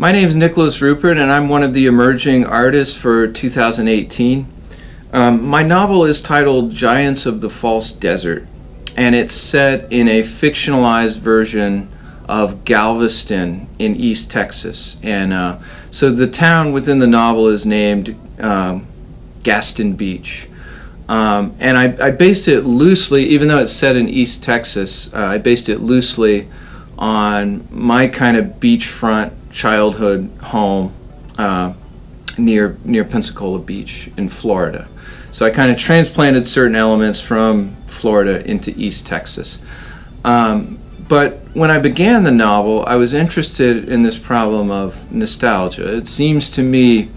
My name is Nickalus Rupert, and I'm one of the Emerging Artists for 2018. My novel is titled Giants of the False Desert, and it's set in a fictionalized version of Galveston in East Texas. And so the town within the novel is named Gaston Beach. And I based it loosely, even though it's set in East Texas, I based it loosely on my kind of beachfront childhood home near Pensacola Beach in Florida. So I kind of transplanted certain elements from Florida into East Texas. But when I began the novel, I was interested in this problem of nostalgia. It seems to me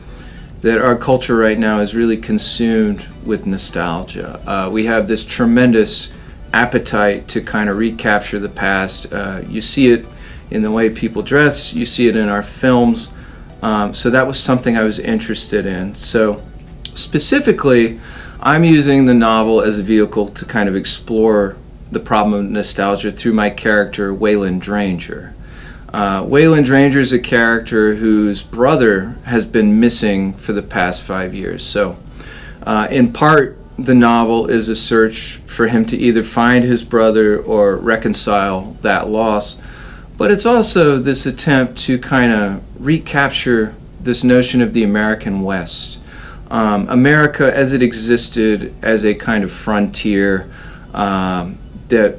that our culture right now is really consumed with nostalgia. We have this tremendous appetite to kind of recapture the past. You see it in the way people dress, you see it in our films. So that was something I was interested in. So specifically, I'm using the novel as a vehicle to kind of explore the problem of nostalgia through my character, Waylon Dranger. Waylon Dranger is a character whose brother has been missing for the past 5 years. So in part, the novel is a search for him to either find his brother or reconcile that loss. But it's also this attempt to kind of recapture this notion of the American West. America as it existed as a kind of frontier that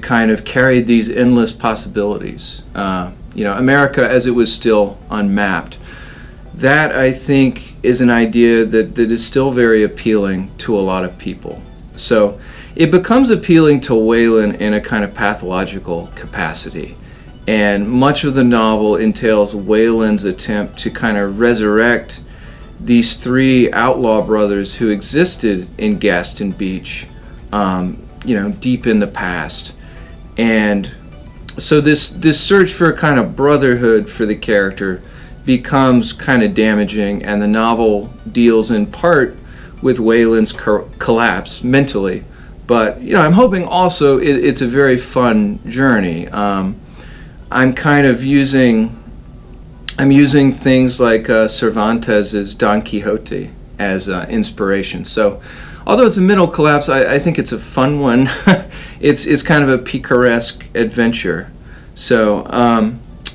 kind of carried these endless possibilities. America as it was still unmapped. That, I think, is an idea that is still very appealing to a lot of people. So it becomes appealing to Waylon in a kind of pathological capacity. And much of the novel entails Waylon's attempt to kind of resurrect these three outlaw brothers who existed in Gaston Beach, deep in the past. And so this search for a kind of brotherhood for the character becomes kind of damaging, and the novel deals in part with Waylon's collapse mentally. But I'm hoping also it's a very fun journey. I'm using things like Cervantes's Don Quixote as inspiration. So although it's a mental collapse, I think it's a fun one. It's kind of a picaresque adventure. So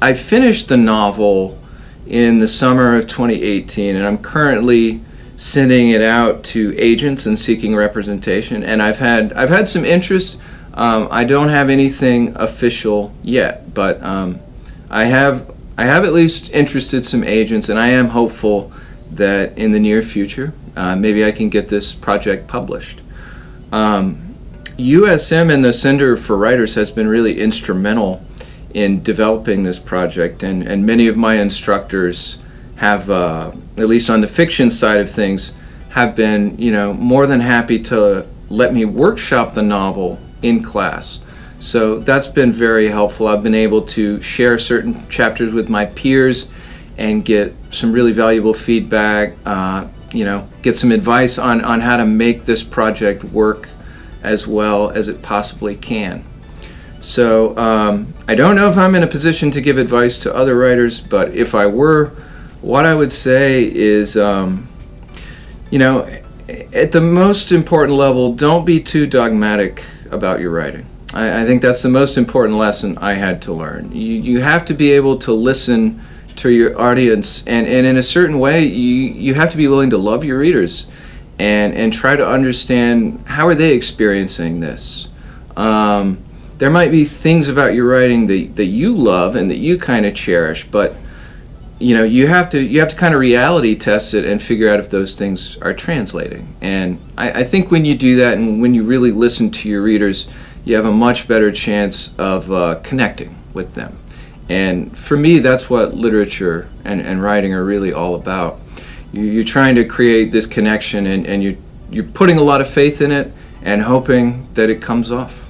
I finished the novel in the summer of 2018, and I'm currently sending it out to agents and seeking representation. And I've had some interest. I don't have anything official yet, but I have at least interested some agents, and I am hopeful that in the near future, maybe I can get this project published. USM and the Center for Writers has been really instrumental in developing this project, and many of my instructors have, at least on the fiction side of things, have been more than happy to let me workshop the novel in class. So that's been very helpful. I've been able to share certain chapters with my peers and get some really valuable feedback, get some advice on how to make this project work as well as it possibly can. So I don't know if I'm in a position to give advice to other writers, but if I were, what I would say is, at the most important level, don't be too dogmatic about your writing. I think that's the most important lesson I had to learn. You have to be able to listen to your audience, and in a certain way, you have to be willing to love your readers and try to understand how are they experiencing this. There might be things about your writing that you love and that you kind of cherish, but you have to kind of reality test it and figure out if those things are translating. And I think when you do that, and when you really listen to your readers, you have a much better chance of connecting with them. And for me, that's what literature and writing are really all about. You're trying to create this connection, and you're putting a lot of faith in it and hoping that it comes off.